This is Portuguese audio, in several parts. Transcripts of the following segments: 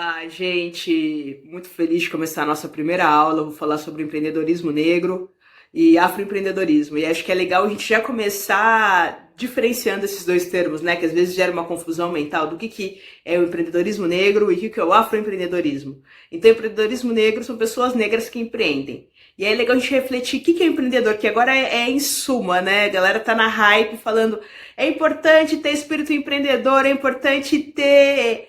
Olá, gente! Muito feliz de começar a nossa primeira aula. Eu vou falar sobre empreendedorismo negro e afroempreendedorismo. E acho que é legal a gente já começar diferenciando esses dois termos, né? Que às vezes gera uma confusão mental do que é o empreendedorismo negro e o que é o afroempreendedorismo. Então, empreendedorismo negro são pessoas negras que empreendem. E aí é legal a gente refletir o que é empreendedor, que agora é em suma, né? A galera tá na hype falando é importante ter espírito empreendedor, é importante ter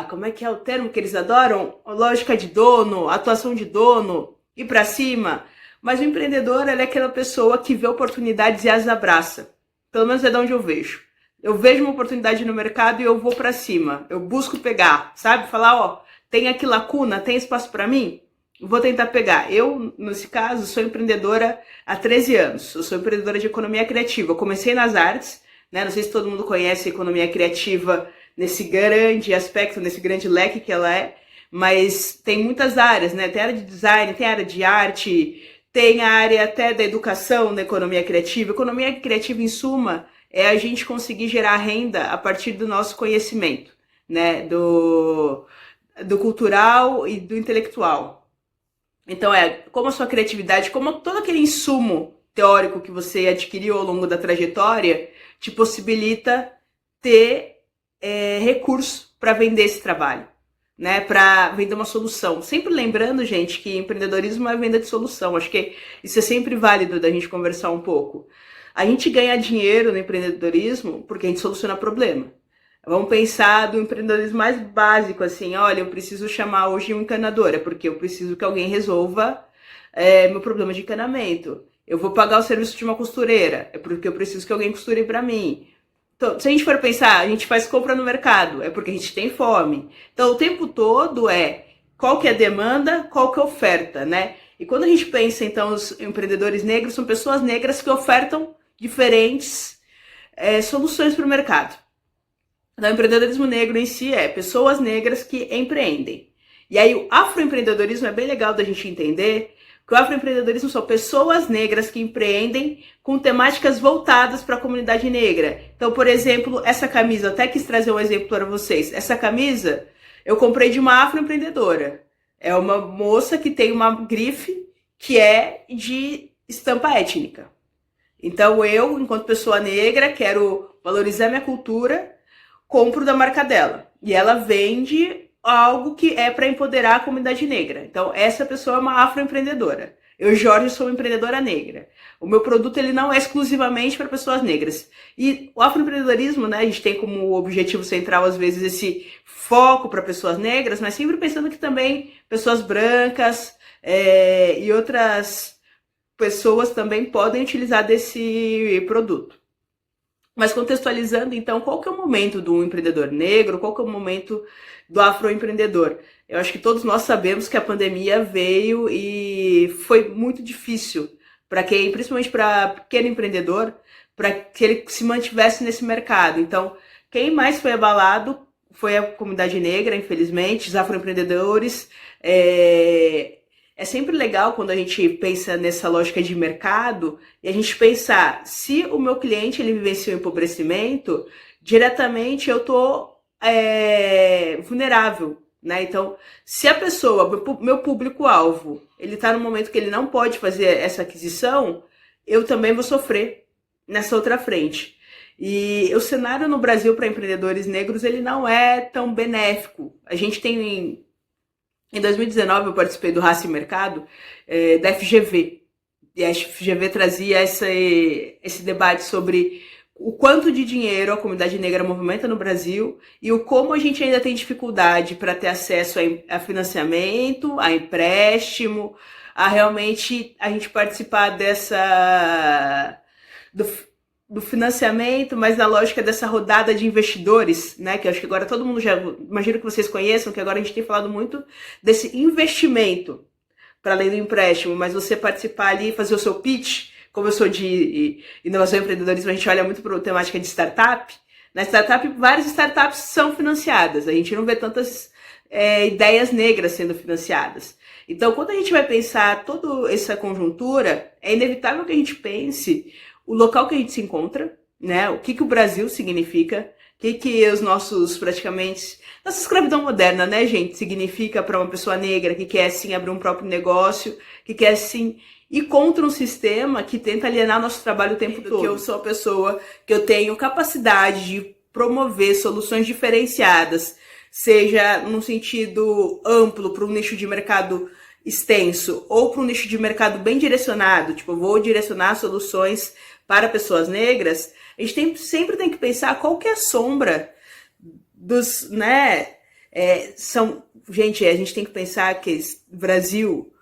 como é que é o termo que eles adoram? Lógica de dono, atuação de dono, ir para cima. Mas o empreendedor, ele é aquela pessoa que vê oportunidades e as abraça. Pelo menos é de onde eu vejo. Eu vejo uma oportunidade no mercado e eu vou para cima. Eu busco pegar, sabe? Falar, ó, tem aqui lacuna, tem espaço para mim? Vou tentar pegar. Eu, nesse caso, sou empreendedora há 13 anos. Eu sou empreendedora de economia criativa. Eu comecei nas artes, né? Não sei se todo mundo conhece a economia criativa nesse grande aspecto, nesse grande leque que ela é, mas tem muitas áreas, né? Tem área de design, tem área de arte, tem a área até da educação na economia criativa. Economia criativa, em suma, é a gente conseguir gerar renda a partir do nosso conhecimento, né? Do cultural e do intelectual. Então, como a sua criatividade, como todo aquele insumo teórico que você adquiriu ao longo da trajetória, te possibilita ter recurso para vender esse trabalho, né? Para vender uma solução. Sempre lembrando, gente, que empreendedorismo é venda de solução. Acho que isso é sempre válido da gente conversar um pouco. A gente ganha dinheiro no empreendedorismo porque a gente soluciona problema. Vamos pensar do empreendedorismo mais básico, assim, olha, eu preciso chamar hoje um encanador, é porque eu preciso que alguém resolva meu problema de encanamento. Eu vou pagar o serviço de uma costureira, é porque eu preciso que alguém costure para mim. Então, se a gente for pensar, a gente faz compra no mercado, é porque a gente tem fome. Então, o tempo todo qual que é a demanda, qual que é a oferta, né? E quando a gente pensa, então, os empreendedores negros, são pessoas negras que ofertam diferentes soluções para o mercado. Então, o empreendedorismo negro em si é pessoas negras que empreendem. E aí, o afroempreendedorismo é bem legal da gente entender que o afroempreendedorismo são pessoas negras que empreendem com temáticas voltadas para a comunidade negra. Então, por exemplo, essa camisa, eu até quis trazer um exemplo para vocês. Essa camisa eu comprei de uma afroempreendedora. É uma moça que tem uma grife que é de estampa étnica. Então, eu, enquanto pessoa negra, quero valorizar minha cultura, compro da marca dela. E ela vende algo que é para empoderar a comunidade negra. Então, essa pessoa é uma afroempreendedora. Eu, Jorge, sou uma empreendedora negra. O meu produto ele não é exclusivamente para pessoas negras. E o afroempreendedorismo, né, a gente tem como objetivo central, às vezes, esse foco para pessoas negras, mas sempre pensando que também pessoas brancas e outras pessoas também podem utilizar desse produto. Mas contextualizando, então, qual que é o momento do empreendedor negro? Qual que é o momento do afroempreendedor? Eu acho que todos nós sabemos que a pandemia veio e foi muito difícil para quem, principalmente para pequeno empreendedor, para que ele se mantivesse nesse mercado. Então, quem mais foi abalado foi a comunidade negra, infelizmente, os afroempreendedores. É sempre legal quando a gente pensa nessa lógica de mercado e a gente pensar, se o meu cliente ele vivencia o empobrecimento, diretamente eu estou vulnerável, né? Então, se a pessoa, meu público-alvo, ele está no momento que ele não pode fazer essa aquisição, eu também vou sofrer nessa outra frente. E o cenário no Brasil para empreendedores negros, ele não é tão benéfico. A gente tem... Em 2019 eu participei do Raça e Mercado da FGV. E a FGV trazia esse debate sobre o quanto de dinheiro a comunidade negra movimenta no Brasil e o como a gente ainda tem dificuldade para ter acesso a financiamento, a empréstimo, a realmente a gente participar do financiamento, mas na lógica dessa rodada de investidores, né? Que eu acho que agora todo mundo já, imagino que vocês conheçam, que agora a gente tem falado muito desse investimento para além do empréstimo, mas você participar ali, fazer o seu pitch, como eu sou de inovação e empreendedorismo, a gente olha muito para a temática de startup. Na startup, várias startups são financiadas, a gente não vê tantas ideias negras sendo financiadas. Então, quando a gente vai pensar toda essa conjuntura, é inevitável que a gente pense o local que a gente se encontra, né? O que o Brasil significa que os nossos, praticamente, nossa escravidão moderna, né, gente, significa para uma pessoa negra que quer, sim, abrir um próprio negócio, que quer, sim, ir contra um sistema que tenta alienar nosso trabalho o tempo todo. Que eu sou a pessoa que eu tenho capacidade de promover soluções diferenciadas, seja num sentido amplo para um nicho de mercado extenso ou para um nicho de mercado bem direcionado, tipo, eu vou direcionar soluções para pessoas negras, a gente sempre tem que pensar qual que é a sombra dos, né, gente, a gente tem que pensar que o Brasil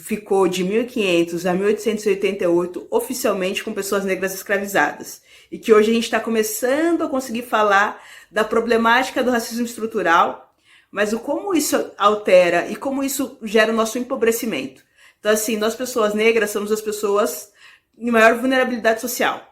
ficou de 1500 a 1888 oficialmente com pessoas negras escravizadas. E que hoje a gente está começando a conseguir falar da problemática do racismo estrutural, mas o como isso altera e como isso gera o nosso empobrecimento. Então, assim, nós pessoas negras somos as pessoas em maior vulnerabilidade social.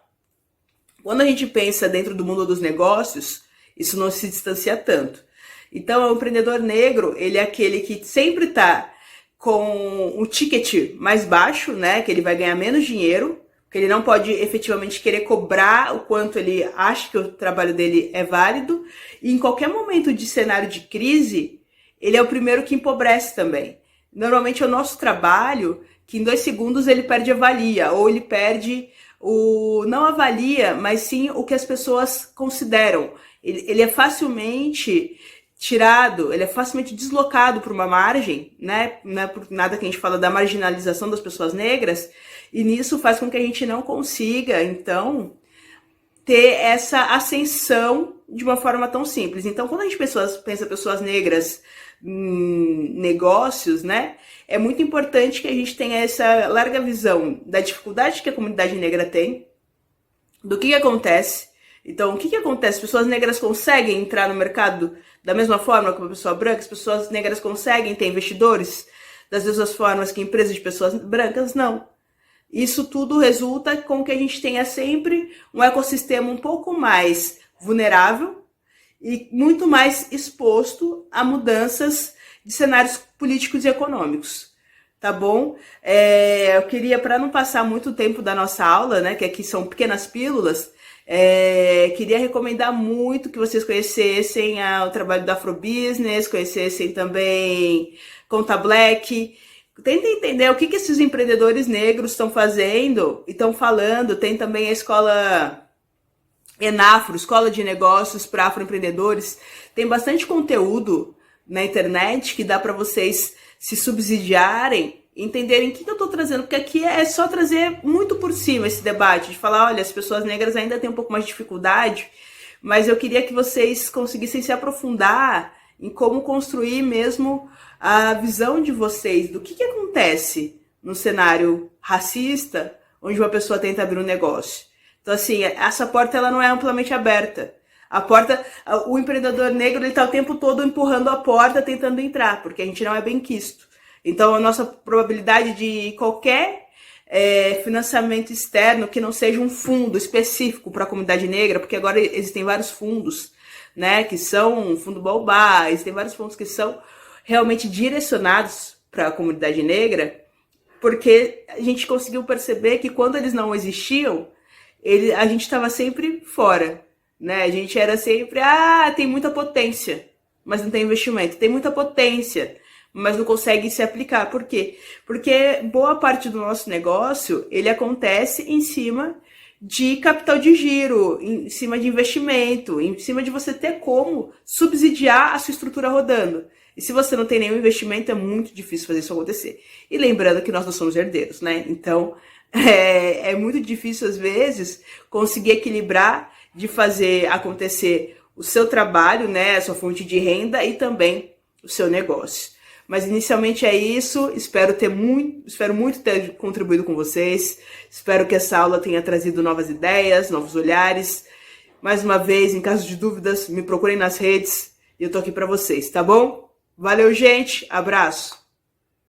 Quando a gente pensa dentro do mundo dos negócios, isso não se distancia tanto. Então, o empreendedor negro, ele é aquele que sempre está com um ticket mais baixo, né, que ele vai ganhar menos dinheiro, que ele não pode efetivamente querer cobrar o quanto ele acha que o trabalho dele é válido, e em qualquer momento de cenário de crise, ele é o primeiro que empobrece também. Normalmente é o nosso trabalho que em 2 segundos ele perde a valia, ou ele perde não a valia, mas sim o que as pessoas consideram. Ele é facilmente tirado, ele é facilmente deslocado por uma margem, né? Não é por nada que a gente fala da marginalização das pessoas negras, e nisso faz com que a gente não consiga, então, ter essa ascensão de uma forma tão simples. Então, quando a gente pensa pessoas negras em negócios, né? É muito importante que a gente tenha essa larga visão da dificuldade que a comunidade negra tem, do que acontece. Então, o que acontece? Pessoas negras conseguem entrar no mercado da mesma forma que uma pessoa branca? As pessoas negras conseguem ter investidores das mesmas formas que empresas de pessoas brancas? Não. Isso tudo resulta com que a gente tenha sempre um ecossistema um pouco mais vulnerável e muito mais exposto a mudanças de cenários políticos e econômicos. Tá bom? Eu queria, para não passar muito tempo da nossa aula, né, que aqui são pequenas pílulas, queria recomendar muito que vocês conhecessem o trabalho da Afrobusiness, conhecessem também Conta Black. Tentem entender o que esses empreendedores negros estão fazendo e estão falando. Tem também a escola Enafro, Escola de Negócios para Afroempreendedores. Tem bastante conteúdo na internet que dá para vocês se subsidiarem, entenderem o que eu estou trazendo, porque aqui é só trazer muito por cima esse debate, de falar, olha, as pessoas negras ainda têm um pouco mais de dificuldade, mas eu queria que vocês conseguissem se aprofundar em como construir mesmo a visão de vocês do que acontece no cenário racista, onde uma pessoa tenta abrir um negócio. Então, assim, essa porta ela não é amplamente aberta. A porta, o empreendedor negro, ele está o tempo todo empurrando a porta, tentando entrar, porque a gente não é benquisto. Então, a nossa probabilidade de qualquer financiamento externo que não seja um fundo específico para a comunidade negra, porque agora existem vários fundos, né, que são um fundo Baobá, existem vários fundos que são realmente direcionados para a comunidade negra, porque a gente conseguiu perceber que quando eles não existiam, a gente estava sempre fora. Né? A gente era sempre, tem muita potência, mas não tem investimento. Tem muita potência, mas não consegue se aplicar. Por quê? Porque boa parte do nosso negócio, ele acontece em cima de capital de giro, em cima de investimento, em cima de você ter como subsidiar a sua estrutura rodando. E se você não tem nenhum investimento, é muito difícil fazer isso acontecer. E lembrando que nós não somos herdeiros, né? Então, é muito difícil, às vezes, conseguir equilibrar de fazer acontecer o seu trabalho, né, a sua fonte de renda e também o seu negócio. Mas inicialmente é isso, espero muito ter contribuído com vocês, espero que essa aula tenha trazido novas ideias, novos olhares. Mais uma vez, em caso de dúvidas, me procurem nas redes e eu tô aqui para vocês, tá bom? Valeu, gente, abraço!